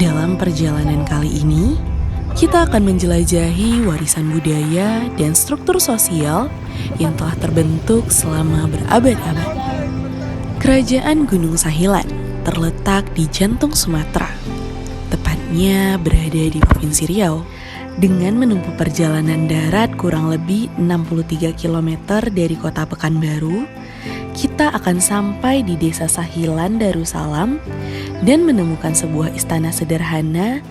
Dalam perjalanan kali ini, kita akan menjelajahi warisan budaya dan struktur sosial yang telah terbentuk selama berabad-abad. Kerajaan Gunung Sahilan terletak di jantung Sumatera, tepatnya berada di Provinsi Riau. Dengan menempuh perjalanan darat kurang lebih 63 km dari kota Pekanbaru, kita akan sampai di Desa Sahilan Darussalam dan menemukan sebuah istana sederhana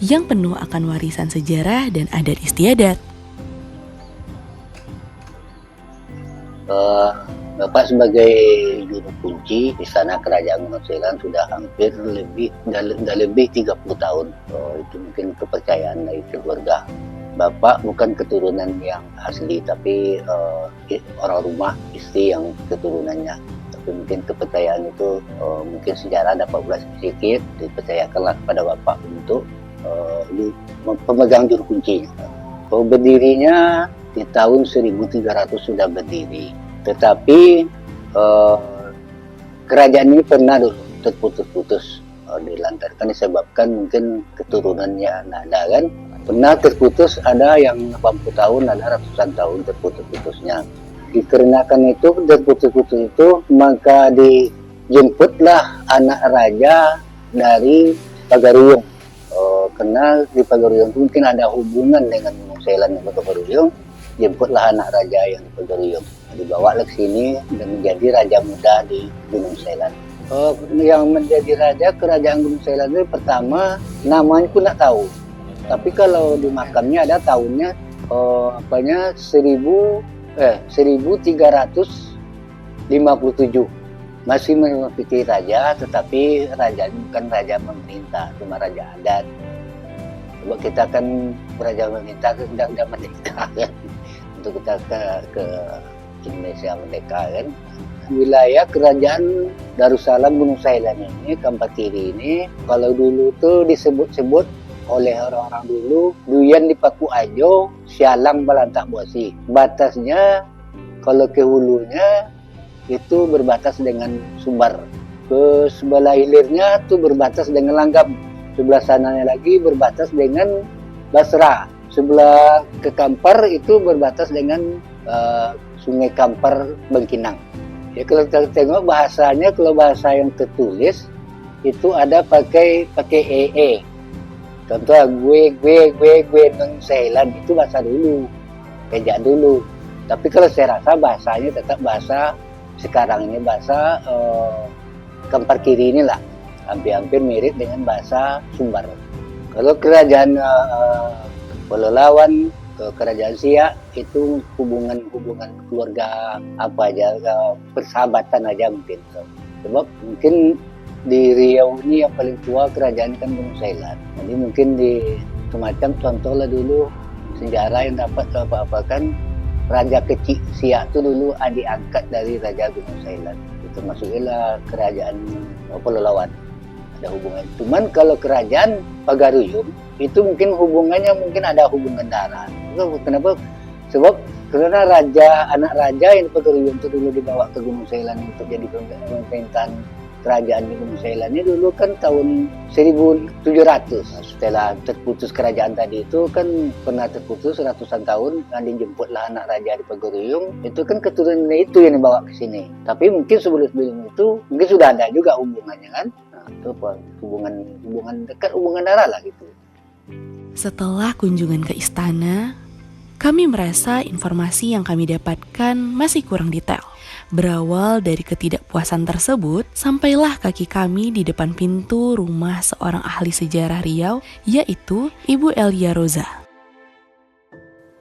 yang penuh akan warisan sejarah dan adat istiadat. Bapak sebagai juru kunci Istana Kerajaan Gunung Sahilan sudah hampir lebih 30 tahun. Itu mungkin kepercayaan dari keluarga. Bapak bukan keturunan yang asli, tapi orang rumah istri yang keturunannya. Tapi mungkin kepercayaan itu, mungkin sejarah dapat belas sedikit dipercayakanlah kepada Bapak untuk pemegang juru kunci. Berdirinya di tahun 1300 sudah berdiri. Tetapi kerajaan ini pernah dulu terputus-putus, dilantarkan disebabkan mungkin keturunannya tidak ada kan. Pernah terputus, ada yang 80 tahun, ada ratusan tahun terputus-putusnya. Dikarenakan itu terputus-putus itu, maka dijemputlah anak raja dari Pagaruyung. Karena di Pagaruyung itu mungkin ada hubungan dengan Gunung Sahilan dan Pagaruyung, jemputlah anak raja yang di Pagaruyung. Dibawa ke sini dan menjadi raja muda di Gunung Sahilan. Yang menjadi raja kerajaan Gunung Sahilan itu pertama namanya pun tak tahu. Tapi kalau di makamnya ada tahunnya 1357. Masih memiliki raja, tetapi raja bukan raja memerintah, cuma raja adat. Sebab kita kan raja memerintah sudah merdeka kan. Untuk kita ke Indonesia merdeka kan. Wilayah kerajaan Darussalam Gunung Sahilan ini, Kampar Kiri ini, kalau dulu tuh disebut-sebut oleh orang-orang dulu, Duyan di Paku Ajo, Sialang Balantak Bosi. Batasnya kalau ke hulunya itu berbatas dengan Sumbar. Ke sebelah hilirnya tuh berbatas dengan Langgam. Sebelah sananya lagi berbatas dengan Basra. Sebelah ke Kampar itu berbatas dengan Sungai Kampar Bangkinang. Ya kalau kita tengok bahasanya, kalau bahasa yang tertulis itu ada pakai ee. Contoh gue Gunung Sahilan itu bahasa dulu, ejaan dulu. Tapi kalau saya rasa bahasanya tetap bahasa sekarang ini, bahasa Kampar Kiri inilah, hampir mirip dengan bahasa Sumbar. Kalau kerajaan Pelalawan, kerajaan Siak itu hubungan keluarga apa aja, persahabatan aja mungkin. Sebab mungkin di Riau ini yang paling tua kerajaan kan Gunung Sahilan. Jadi mungkin di semacam contoh lah dulu sejarah yang dapat apa-apakan, Raja Kecil Siak itu dulu adik angkat dari Raja Gunung Sahilan. Itu masuklah kerajaan Pelalawan. Ada hubungan. Cuman kalau kerajaan Pagaruyung itu mungkin hubungannya ada hubungan darah. Kenapa? Sebab karena anak raja yang di Pagaruyung itu dulu dibawa ke Gunung Sahilan untuk jadi pemerintahan kerajaan di Gunung Sahilan ini dulu kan tahun 1700. Setelah terputus kerajaan tadi itu kan pernah terputus ratusan tahun, dan dijemputlah anak raja di Pagaruyung. Itu kan keturunan itu yang dibawa ke sini. Tapi mungkin sebelum itu mungkin sudah ada juga hubungannya kan. Nah, itu hubungan dekat, hubungan darah lah gitu. Setelah kunjungan ke istana, kami merasa informasi yang kami dapatkan masih kurang detail. Berawal dari ketidakpuasan tersebut, sampailah kaki kami di depan pintu rumah seorang ahli sejarah Riau, yaitu Ibu Elia Roza.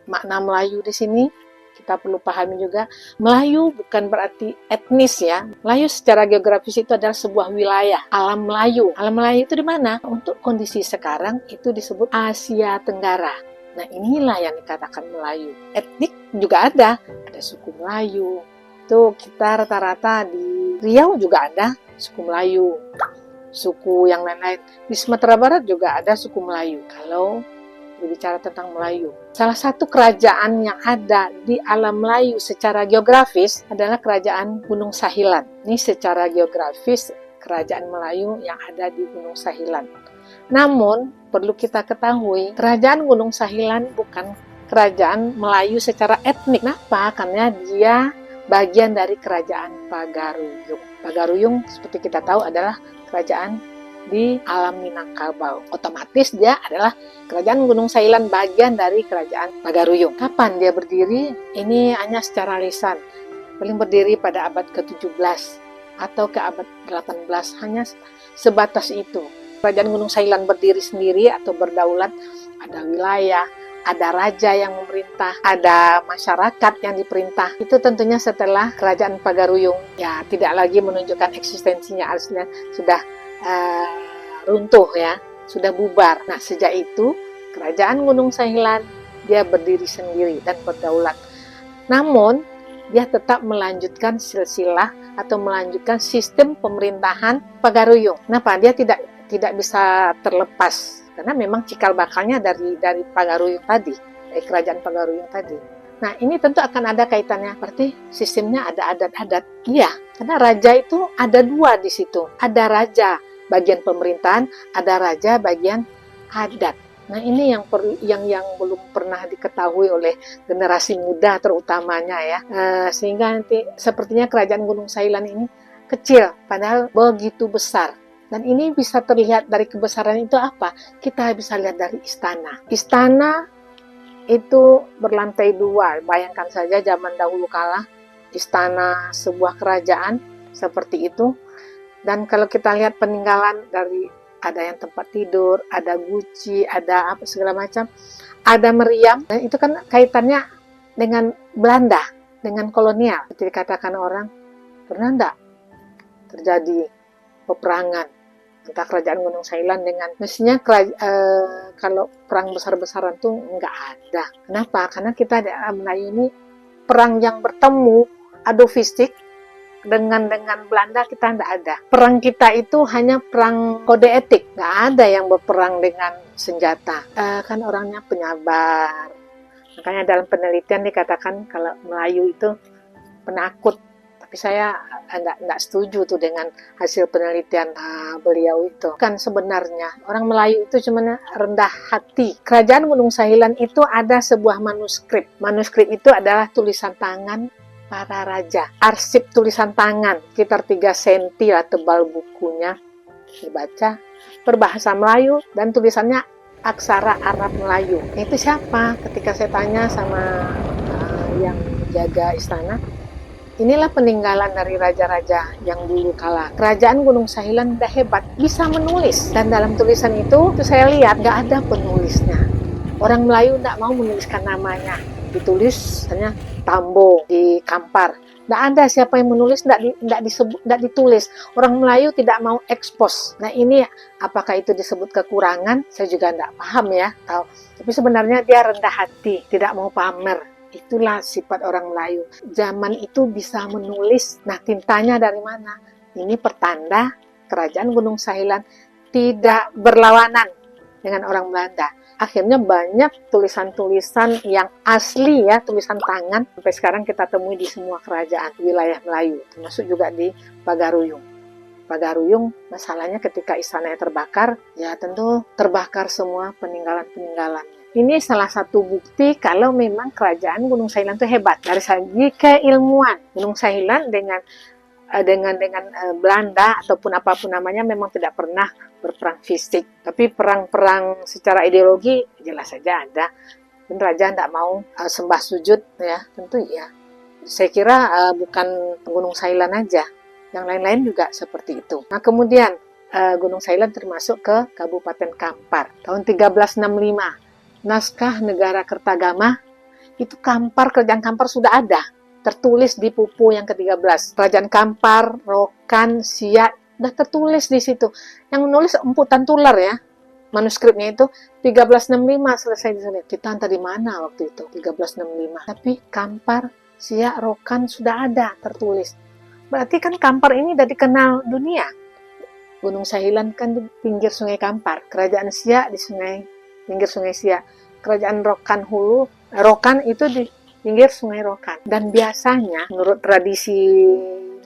Makna Melayu di sini kita perlu pahami juga, Melayu bukan berarti etnis ya. Melayu secara geografis itu adalah sebuah wilayah, alam Melayu. Alam Melayu itu di mana? Untuk kondisi sekarang itu disebut Asia Tenggara. Nah, inilah yang dikatakan Melayu. Etnik juga ada suku Melayu. Itu kita rata-rata di Riau juga ada suku Melayu. Suku yang lain-lain. Di Sumatera Barat juga ada suku Melayu. Kalau berbicara tentang Melayu. Salah satu kerajaan yang ada di alam Melayu secara geografis adalah kerajaan Gunung Sahilan. Ini secara geografis kerajaan Melayu yang ada di Gunung Sahilan. Namun, perlu kita ketahui, kerajaan Gunung Sahilan bukan kerajaan Melayu secara etnik. Kenapa? Karena dia bagian dari kerajaan Pagaruyung. Pagaruyung seperti kita tahu adalah kerajaan di alam Minangkabau. Otomatis dia adalah kerajaan Gunung Sahilan bagian dari kerajaan Pagaruyung. Kapan dia berdiri? Ini hanya secara lisan. Paling berdiri pada abad ke-17 atau ke abad 18, hanya sebatas itu. Kerajaan Gunung Sahilan berdiri sendiri atau berdaulat, ada wilayah, ada raja yang memerintah, ada masyarakat yang diperintah. Itu tentunya setelah kerajaan Pagaruyung ya tidak lagi menunjukkan eksistensinya, aslinya sudah runtuh ya, sudah bubar. Nah, sejak itu kerajaan Gunung Sahilan dia berdiri sendiri dan berdaulat. Namun dia tetap melanjutkan silsilah atau melanjutkan sistem pemerintahan Pagaruyung. Kenapa? Dia tidak bisa terlepas karena memang cikal bakalnya dari Pagaruyung tadi, dari kerajaan Pagaruyung tadi. Nah, ini tentu akan ada kaitannya, berarti sistemnya ada adat-adat. Iya, karena raja itu ada dua di situ. Ada raja bagian pemerintahan, ada raja bagian adat. Nah, ini yang belum pernah diketahui oleh generasi muda terutamanya ya. Sehingga nanti sepertinya kerajaan Gunung Sahilan ini kecil, padahal begitu besar. Dan ini bisa terlihat dari kebesaran itu apa? Kita bisa lihat dari istana. Istana itu berlantai 2. Bayangkan saja zaman dahulu kala, istana sebuah kerajaan seperti itu. Dan kalau kita lihat peninggalan dari ada yang tempat tidur, ada guci, ada apa segala macam, ada meriam. Dan itu kan kaitannya dengan Belanda, dengan kolonial. Seperti dikatakan orang, pernah enggak terjadi peperangan antara kerajaan Gunung Sahilan dengan mestinya kalau perang besar-besaran tuh enggak ada. Kenapa? Karena kita di Melayu ini perang yang bertemu adu fisik dengan Belanda kita tidak ada. Perang kita itu hanya perang kode etik, nggak ada yang berperang dengan senjata. Kan orangnya penyabar. Makanya dalam penelitian dikatakan kalau Melayu itu penakut. Tapi saya tidak setuju tuh dengan hasil penelitian beliau itu. Kan sebenarnya orang Melayu itu cuma rendah hati. Kerajaan Gunung Sahilan itu ada sebuah manuskrip. Manuskrip itu adalah tulisan tangan para raja, arsip tulisan tangan, sekitar 3 cm lah tebal bukunya, dibaca berbahasa Melayu dan tulisannya aksara Arab Melayu. Itu siapa? Ketika saya tanya sama yang jaga istana, inilah peninggalan dari raja-raja yang dulu kala. Kerajaan Gunung Sahilan udah hebat, bisa menulis. Dan dalam tulisan itu saya lihat nggak ada penulisnya. Orang Melayu nggak mau menuliskan namanya. Ditulis hanya Tambo di Kampar. Nggak ada siapa yang menulis, nggak ditulis. Orang Melayu tidak mau ekspos. Nah, ini apakah itu disebut kekurangan? Saya juga nggak paham ya. Tapi sebenarnya dia rendah hati, tidak mau pamer. Itulah sifat orang Melayu. Zaman itu bisa menulis. Nah, tintanya dari mana? Ini pertanda kerajaan Gunung Sahilan tidak berlawanan dengan orang Belanda. Akhirnya banyak tulisan-tulisan yang asli ya, tulisan tangan. Sampai sekarang kita temui di semua kerajaan wilayah Melayu, termasuk juga di Pagaruyung. Pagaruyung, masalahnya ketika istananya terbakar, ya tentu terbakar semua peninggalan-peninggalannya. Ini salah satu bukti kalau memang kerajaan Gunung Sahilan itu hebat. Dari segi keilmuan, Gunung Sahilan dengan Belanda ataupun apapun namanya memang tidak pernah berperang fisik, tapi perang-perang secara ideologi jelas saja ada. Dan raja tidak mau sembah sujud ya, tentu ya. Saya kira bukan Gunung Sahilan aja, yang lain-lain juga seperti itu. Nah, kemudian Gunung Sahilan termasuk ke Kabupaten Kampar tahun 1365. Naskah Negara Kertagama itu kerajaan Kampar sudah ada, tertulis di Pupu yang ke-13. Kerajaan Kampar, Rokan, Siak, udah tertulis di situ. Yang menulis Empu Tantular ya. Manuskripnya itu 1365 selesai ditulis. Kita entah di mana waktu itu, 1365. Tapi Kampar, Siak, Rokan sudah ada tertulis. Berarti kan Kampar ini udah dikenal dunia. Gunung Sahilan kan di pinggir Sungai Kampar. Kerajaan Siak di pinggir Sungai Siak. Kerajaan Rokan itu di pinggir Sungai Rokan. Dan biasanya menurut tradisi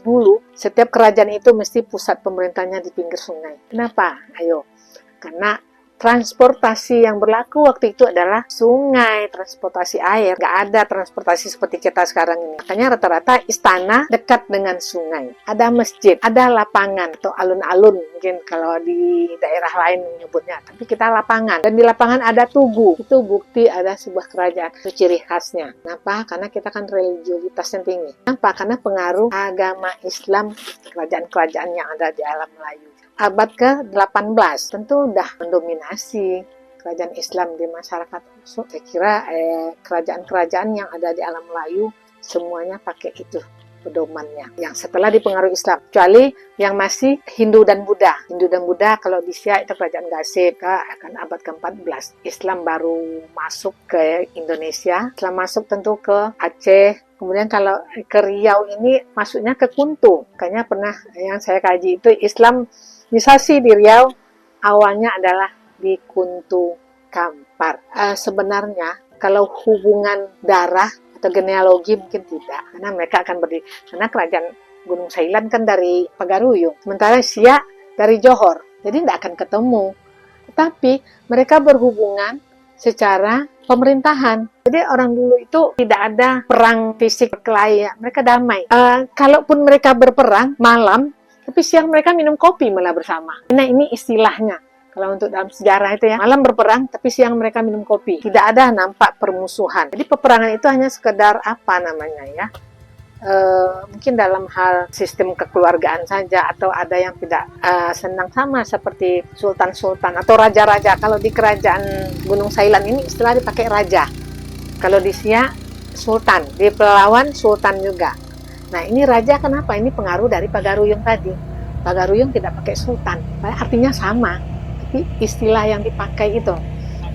dulu, setiap kerajaan itu mesti pusat pemerintahnya di pinggir sungai. Kenapa? Ayo. Karena transportasi yang berlaku waktu itu adalah sungai, transportasi air. Nggak ada transportasi seperti kita sekarang ini. Makanya rata-rata istana dekat dengan sungai. Ada masjid, ada lapangan atau alun-alun mungkin kalau di daerah lain menyebutnya. Tapi kita lapangan. Dan di lapangan ada tugu. Itu bukti ada sebuah kerajaan. Itu ciri khasnya. Kenapa? Karena kita kan religiositasnya tinggi. Kenapa? Karena pengaruh agama Islam kerajaan-kerajaan yang ada di alam Melayu. Abad ke-18 tentu udah mendominasi kerajaan Islam di masyarakat. So, saya kira kerajaan-kerajaan yang ada di alam Melayu semuanya pakai itu pedomannya. Yang setelah dipengaruhi Islam, kecuali yang masih Hindu dan Buddha. Hindu dan Buddha kalau di Siak itu kerajaan Gasib, akan abad ke-14. Islam baru masuk ke Indonesia. Islam masuk tentu ke Aceh. Kemudian kalau ke Riau ini masuknya ke Kuntu. Kayaknya pernah yang saya kaji itu Islam misasi di Riau awalnya adalah di Kuntu Kampar. Sebenarnya kalau hubungan darah atau genealogi mungkin tidak, karena mereka akan berdiri. Karena kerajaan Gunung Sailan kan dari Pagaruyung, sementara Siak dari Johor, jadi tidak akan ketemu. Tetapi mereka berhubungan secara pemerintahan. Jadi orang dulu itu tidak ada perang fisik berkelahi, mereka damai. Kalaupun mereka berperang malam, tapi siang mereka minum kopi malah bersama. Nah ini istilahnya. Kalau untuk dalam sejarah itu ya, malam berperang, tapi siang mereka minum kopi. Tidak ada nampak permusuhan. Jadi peperangan itu hanya sekedar apa namanya ya, mungkin dalam hal sistem kekeluargaan saja, atau ada yang tidak senang sama seperti sultan-sultan atau raja-raja. Kalau di kerajaan Gunung Sailan ini istilah dipakai raja. Kalau di Siak sultan, di Pelawan sultan juga. Nah ini raja kenapa? Ini pengaruh dari Pagaruyung tadi. Pagaruyung tidak pakai sultan, artinya sama. Tapi istilah yang dipakai itu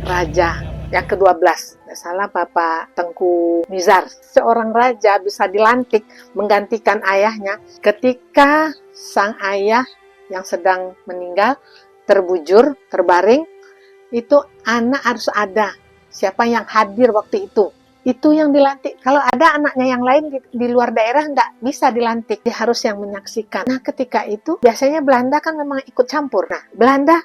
raja. Yang ke-12, tidak salah Bapak Tengku Nizar. Seorang raja bisa dilantik menggantikan ayahnya ketika sang ayah yang sedang meninggal, terbujur, terbaring, itu anak harus ada. Siapa yang hadir waktu itu? Itu yang dilantik. Kalau ada anaknya yang lain di luar daerah, nggak bisa dilantik. Dia harus yang menyaksikan. Nah, ketika itu, biasanya Belanda kan memang ikut campur. Nah, Belanda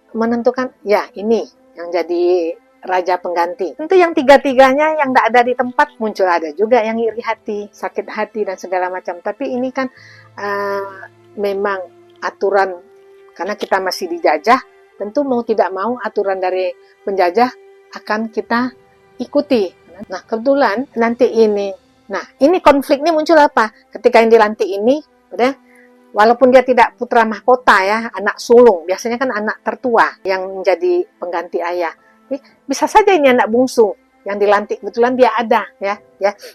menentukan, ya ini yang jadi raja pengganti. Tentu yang tiga-tiganya yang nggak ada di tempat, muncul ada juga yang iri hati, sakit hati, dan segala macam. Tapi ini kan memang aturan, karena kita masih dijajah, tentu mau tidak mau aturan dari penjajah akan kita ikuti. Nah, kebetulan nanti ini konflik ini muncul apa? Ketika yang dilantik ini, walaupun dia tidak putra mahkota ya, anak sulung, biasanya kan anak tertua yang menjadi pengganti ayah. Bisa saja ini anak bungsu yang dilantik, kebetulan dia ada ya.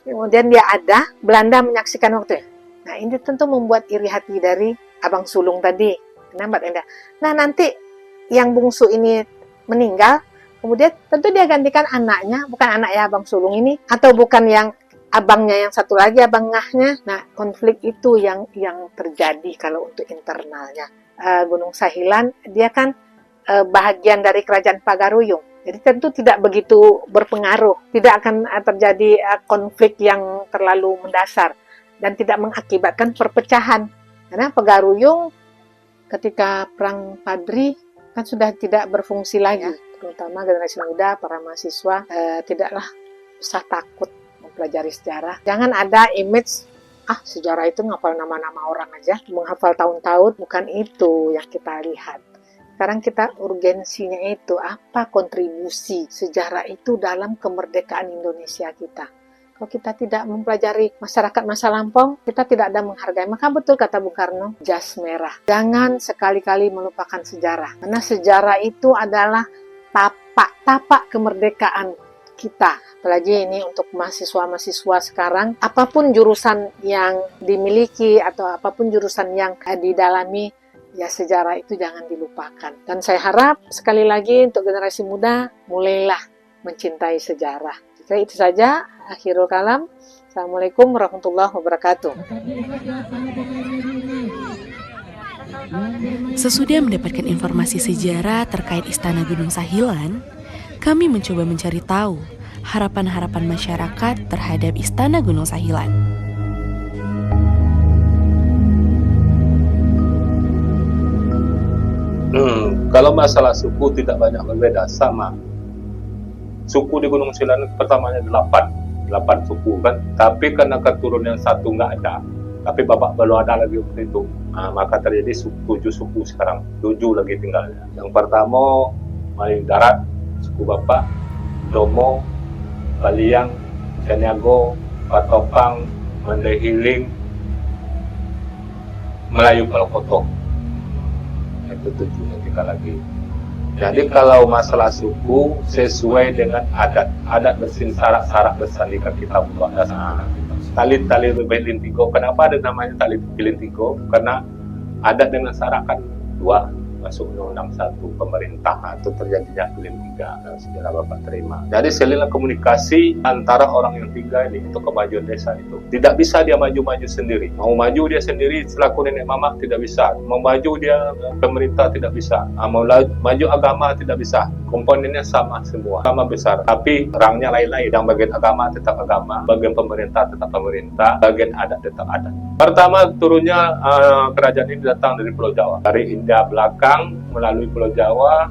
Kemudian dia ada, Belanda menyaksikan waktu. Nah, ini tentu membuat iri hati dari abang sulung tadi. Nah, nanti yang bungsu ini meninggal, kemudian tentu dia gantikan anaknya, bukan anak ya abang sulung ini, atau bukan yang abangnya yang satu lagi, abang ngahnya. Nah, konflik itu yang terjadi kalau untuk internalnya. Gunung Sahilan, dia kan bahagian dari kerajaan Pagaruyung. Jadi tentu tidak begitu berpengaruh. Tidak akan terjadi konflik yang terlalu mendasar. Dan tidak mengakibatkan perpecahan. Karena Pagaruyung ketika Perang Padri kan sudah tidak berfungsi lagi. Terutama generasi muda, para mahasiswa, tidaklah usah takut mempelajari sejarah. Jangan ada image, sejarah itu ngapal nama-nama orang aja, menghafal tahun-tahun, bukan itu yang kita lihat. Sekarang kita urgensinya itu, apa kontribusi sejarah itu dalam kemerdekaan Indonesia kita. Kalau kita tidak mempelajari masyarakat masa lampau, kita tidak ada menghargai. Maka betul kata Bung Karno, jas merah. Jangan sekali-kali melupakan sejarah. Karena sejarah itu adalah tapak kemerdekaan kita. Apalagi ini untuk mahasiswa-mahasiswa sekarang, apapun jurusan yang dimiliki atau apapun jurusan yang didalami, ya sejarah itu jangan dilupakan. Dan saya harap sekali lagi untuk generasi muda, mulailah mencintai sejarah. Jadi itu saja, akhirul kalam. Assalamualaikum warahmatullahi wabarakatuh. Sesudah mendapatkan informasi sejarah terkait Istana Gunung Sahilan, kami mencoba mencari tahu harapan-harapan masyarakat terhadap Istana Gunung Sahilan. Kalau masalah suku tidak banyak berbeda, sama. Suku di Gunung Selain pertamanya 8 suku kan, tapi karena keturunan satu nggak ada, tapi bapak belum ada lagi waktu itu, maka terjadi 7 suku sekarang, 7 lagi tinggalnya. Yang pertama Melayu Darat, suku bapak, Domo, Baliang, Caniago, Patopang, Mandai Hiling, Melayu Palokoto. Itu 7 yang tinggal lagi. Jadi kalau masalah suku sesuai dengan adat bersin sarak bersandika kita buat dasar. Tali Belintigo. Kenapa ada namanya tali Belintigo? Karena adat dengan sarak kan 2 masuk Undang-Undang 1 pemerintah atau terjadinya Belintiga dan segala bapak terima. Jadi selilah komunikasi antara orang yang tinggal ini untuk kemajuan desa itu. Tidak bisa dia maju-maju sendiri. Mau maju dia sendiri selaku nenek mama tidak bisa. Mau maju dia pemerintah tidak bisa. Mau maju agama tidak bisa. Komponennya sama semua, sama besar. Tapi rangnya lain-lain. Yang bagian agama tetap agama, bagian pemerintah tetap pemerintah, bagian adat tetap adat. Pertama turunnya kerajaan ini datang dari Pulau Jawa, dari India belakang melalui Pulau Jawa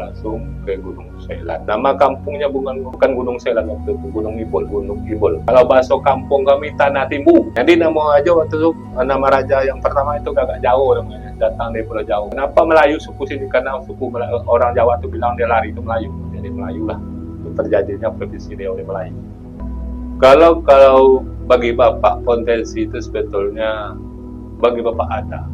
langsung ke Gunung Selan. Nama kampungnya bukan Gunung Selan waktu itu, Gunung Ibol. Kalau bahasa kampung kami Tanah Timbu. Jadi nama aja waktu itu nama raja yang pertama itu agak jauh namanya, datang dari Pulau Jawa. Kenapa Melayu suku sini? Karena suku orang Jawa itu bilang dia lari itu Melayu. Jadi Melayu lah. Itu terjadinya provinsi dia oleh Melayu. Kalau bagi Bapak potensi itu sebetulnya bagi Bapak ada.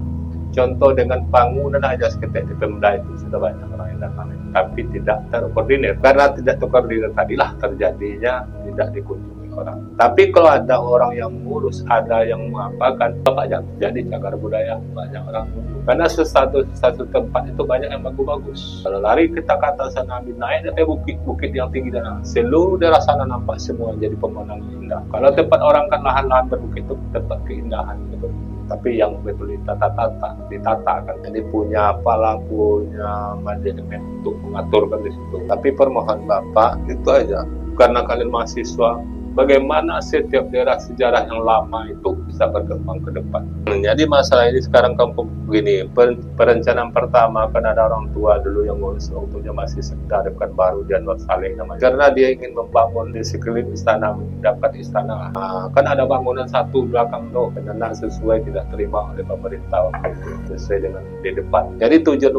Contoh dengan bangunan aja seketik di Pemda itu sudah banyak orang yang datang, tapi tidak terkoordinir. Karena tidak terkoordinir tadilah terjadinya tidak dikunjungi orang. Tapi kalau ada orang yang mengurus, ada yang mengapakan, Bapak jangan jadi cagar budaya, banyak orang kunjung. Karena satu tempat itu banyak yang bagus-bagus. Kalau lari kita ke atas sana, naik dari bukit-bukit yang tinggi dan seluruh daerah sana nampak semua jadi pemandangan indah. Kalau tempat orang kan lahan-lahan berbukit itu tempat keindahan gitu. Tapi yang betul ditata kan, jadi punya manajemen untuk mengaturkan di situ. Tapi permohonan Bapak itu aja, karena kalian mahasiswa, bagaimana setiap daerah sejarah yang lama itu bisa berkembang ke depan. Jadi masalah ini sekarang kampung begini, perencanaan pertama kan ada orang tua dulu yang ngurus waktunya masih sekitar dekat baru Januar Saleh namanya. Karena dia ingin membangun di sekeliling istana, dapat istana. Kan ada bangunan satu belakang tuh, karena sesuai tidak terima oleh pemerintah waktu itu, sesuai dengan di depan. Jadi tujuan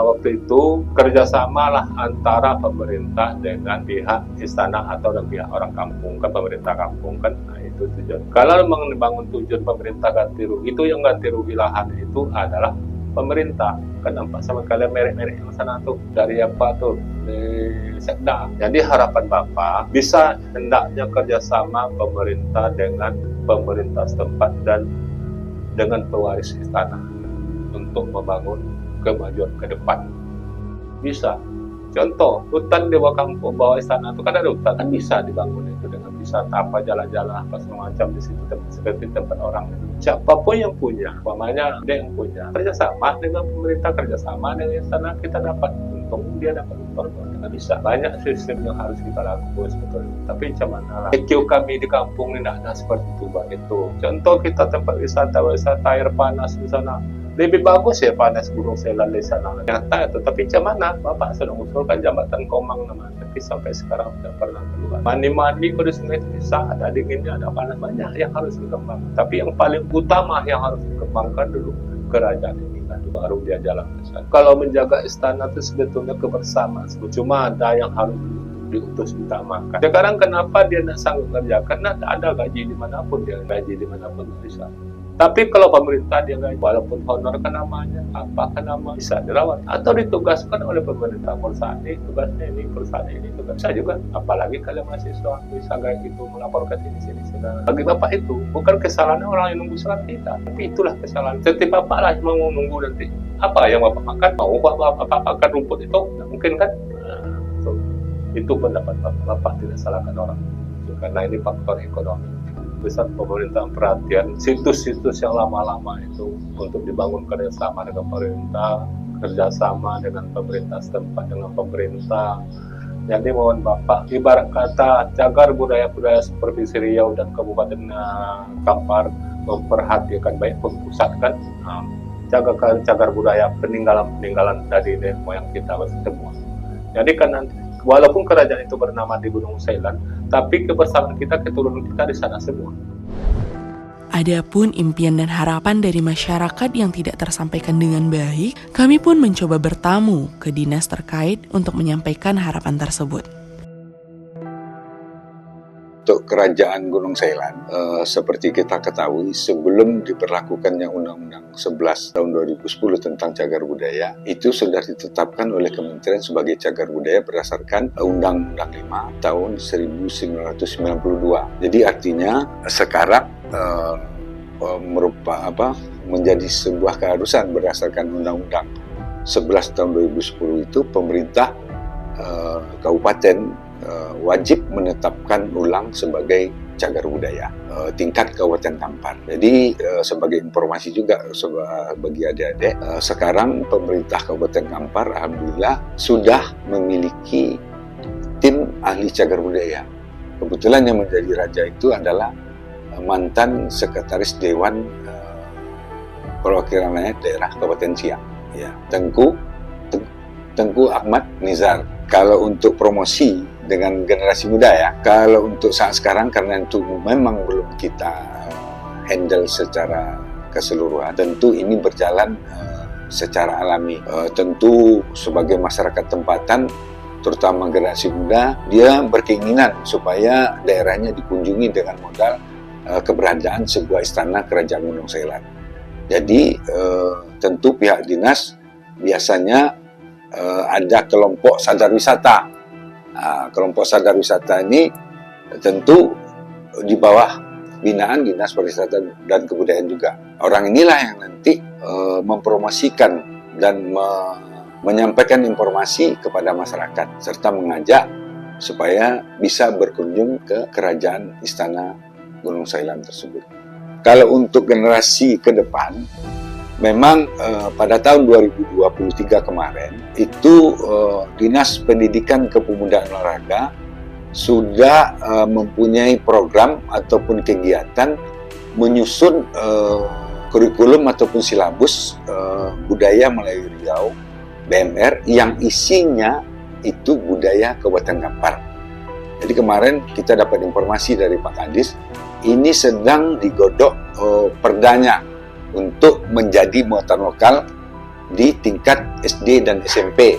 waktu itu kerjasamalah antara pemerintah dengan pihak istana atau dengan pihak orang kampung kan. Pemerintah kampung kan, itu tujuan. Kalau membangun tujuan pemerintah ganti rugi, itu yang ganti rugi lahan itu adalah pemerintah. Kan nampak sama kalian merek-merek yang sana tuh, dari apa tuh, di Sekda. Jadi harapan Bapak bisa hendaknya kerjasama pemerintah dengan pemerintah setempat dan dengan pewaris istana untuk membangun kemajuan ke depan. Bisa. Contoh, hutan di bawah kampung, bawah istana itu kan ada hutan, kan bisa dibangun itu dengan wisata apa, jalan-jalan apa semacam di situ seperti tempat orang. Siapapun yang punya, umpamanya dia yang punya, kerjasama dengan pemerintah, kerjasama dengan istana, kita dapat untung, dia dapat untung, kita bisa. Banyak sistem yang harus kita lakukan sebetulnya. Tapi macam mana lah? EQ kami di kampung ini tidak ada seperti itu, begitu. Contoh kita tempat wisata air panas di sana. Lebih bagus ya panas Gunung Selan di sana. Nyata itu, tapi macam mana? Bapak sedang usulkan jambatan Komang namanya, tapi sampai sekarang tidak pernah keluar. Mandi-mandi pada sungai itu bisa, ada dinginnya, ada panas, banyak yang harus dikembangkan. Tapi yang paling utama yang harus dikembangkan dulu kerajaan ini kan, baru dia jalan ke sana. Kalau menjaga istana itu sebetulnya kebersamaan. Cuma ada yang harus diutus utamakan. Sekarang kenapa dia tidak sanggup kerja? Karena tidak ada gaji dimanapun, dia gaji dimanapun bisa. Tapi kalau pemerintah dia gaji, walaupun honor kan namanya, apa kan nama bisa dirawat atau ditugaskan oleh pemerintah perusahaan ini, tugasnya ini, perusahaan ini tugas bisa juga. Apalagi kalian mahasiswa bisa kayak gitu melaporkan ini sini. Bagi Bapak itu bukan kesalahan orang yang nunggu surat kita, tapi itulah kesalahan. Setiap Bapak lah yang mau nunggu nanti apa yang Bapak makan, mau Bapak makan rumput itu, nah, mungkin kan. Itu pendapat Bapak tidak salahkan orang, karena ini faktor ekonomi. Besar pemerintahan perhatian situs-situs yang lama-lama itu untuk dibangun kerjasama dengan pemerintah, kerjasama dengan pemerintah setempat dengan pemerintah. Jadi mohon Bapak, ibarat kata cagar budaya-budaya Provinsi Riau dan Kabupaten Kampar memperhatikan baik pusat kan. cagar budaya peninggalan dari nenek moyang kita semua. Jadi kan nanti, walaupun kerajaan itu bernama di Gunung Sailan, tapi kebersamaan kita, keturunan kita di sana semua. Adapun impian dan harapan dari masyarakat yang tidak tersampaikan dengan baik, kami pun mencoba bertamu ke dinas terkait untuk menyampaikan harapan tersebut. Untuk Kerajaan Gunung Sailan, seperti kita ketahui, sebelum diberlakukannya Undang-Undang 11 tahun 2010 tentang cagar budaya, itu sudah ditetapkan oleh Kementerian sebagai cagar budaya berdasarkan Undang-Undang 5 tahun 1992. Jadi artinya sekarang menjadi sebuah keharusan berdasarkan Undang-Undang 11 tahun 2010 itu pemerintah kabupaten wajib menetapkan ulang sebagai cagar budaya tingkat Kabupaten Kampar. Jadi sebagai informasi juga bagi adik-adik, sekarang pemerintah Kabupaten Kampar alhamdulillah sudah memiliki tim ahli cagar budaya. Kebetulan yang menjadi raja itu adalah mantan sekretaris Dewan Perwakilan Rakyat Daerah Kabupaten Siak, ya, Tengku Ahmad Nizar. Kalau untuk promosi dengan generasi muda ya, kalau untuk saat sekarang karena itu memang belum kita handle secara keseluruhan, tentu ini berjalan secara alami. Tentu sebagai masyarakat tempatan, terutama generasi muda, dia berkeinginan supaya daerahnya dikunjungi dengan modal keberadaan sebuah istana kerajaan Gunung Sailan. Jadi tentu pihak dinas biasanya ada kelompok sadar wisata. Kelompok sadar wisata ini tentu di bawah binaan Dinas Pariwisata dan Kebudayaan juga. Orang inilah yang nanti mempromosikan dan menyampaikan informasi kepada masyarakat serta mengajak supaya bisa berkunjung ke kerajaan istana Gunung Sailan tersebut. Kalau untuk generasi ke depan, memang pada tahun 2023 kemarin itu Dinas Pendidikan Kepemudaan Olahraga sudah mempunyai program ataupun kegiatan menyusun kurikulum ataupun silabus budaya Melayu Riau BMR yang isinya itu budaya Kabupaten Kampar. Jadi kemarin kita dapat informasi dari Pak Kadis, ini sedang digodok perdanya untuk menjadi muatan lokal di tingkat SD dan SMP.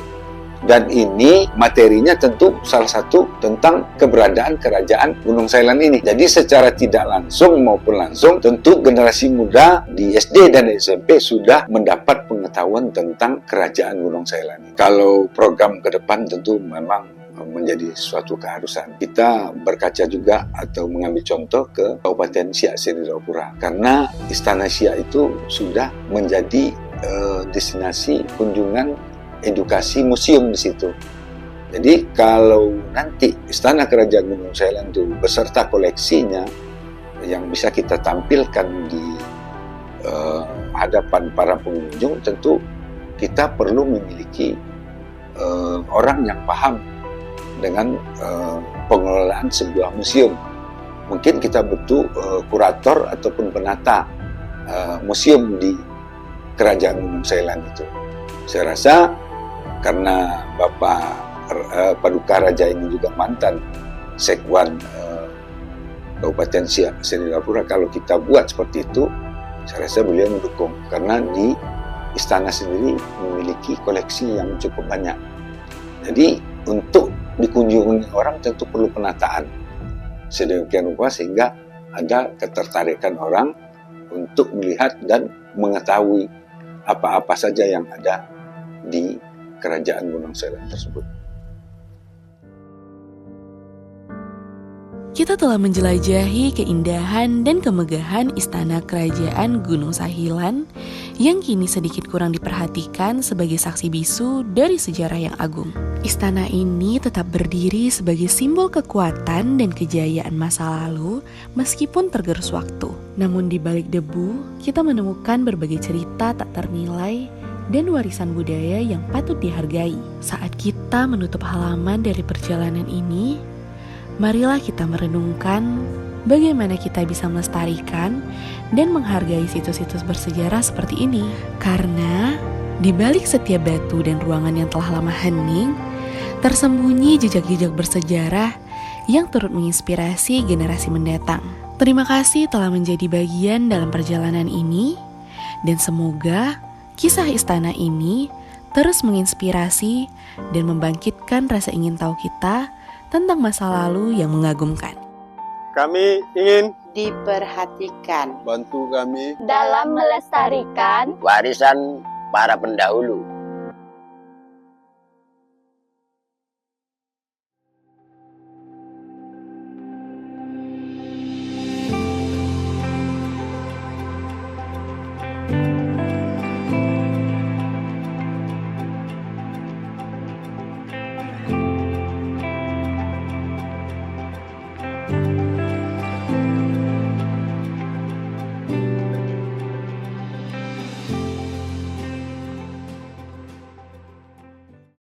Dan ini materinya tentu salah satu tentang keberadaan kerajaan Gunung Sailan ini. Jadi secara tidak langsung maupun langsung, tentu generasi muda di SD dan SMP sudah mendapat pengetahuan tentang kerajaan Gunung Sailan. Kalau program ke depan tentu memang menjadi suatu keharusan. Kita berkaca juga atau mengambil contoh ke Kabupaten Siak Seri Jayapura, karena Istana Siak itu sudah menjadi destinasi kunjungan edukasi museum di situ. Jadi kalau nanti Istana Kerajaan Gunung Sailan itu beserta koleksinya yang bisa kita tampilkan di hadapan para pengunjung, tentu kita perlu memiliki orang yang paham dengan pengelolaan sebuah museum. Mungkin kita butuh kurator ataupun penata museum di Kerajaan Gunung Sailan itu. Saya rasa karena Bapak Paduka Raja ini juga mantan Sekwan Kabupaten Siak Seri Jayapura, kalau kita buat seperti itu, saya rasa beliau mendukung karena di istana sendiri memiliki koleksi yang cukup banyak. Jadi untuk dikunjungi orang tentu perlu penataan sedemikian rupa sehingga ada ketertarikan orang untuk melihat dan mengetahui apa-apa saja yang ada di Kerajaan Gunung Sailan tersebut. Kita telah menjelajahi keindahan dan kemegahan Istana Kerajaan Gunung Sailan yang kini sedikit kurang diperhatikan sebagai saksi bisu dari sejarah yang agung. Istana ini tetap berdiri sebagai simbol kekuatan dan kejayaan masa lalu meskipun tergerus waktu. Namun di balik debu, kita menemukan berbagai cerita tak ternilai dan warisan budaya yang patut dihargai. Saat kita menutup halaman dari perjalanan ini, marilah kita merenungkan bagaimana kita bisa melestarikan dan menghargai situs-situs bersejarah seperti ini. Karena di balik setiap batu dan ruangan yang telah lama hening, tersembunyi jejak-jejak bersejarah yang turut menginspirasi generasi mendatang. Terima kasih telah menjadi bagian dalam perjalanan ini, dan semoga kisah istana ini terus menginspirasi dan membangkitkan rasa ingin tahu kita tentang masa lalu yang mengagumkan. Kami ingin diperhatikan bantu kami dalam melestarikan warisan para pendahulu.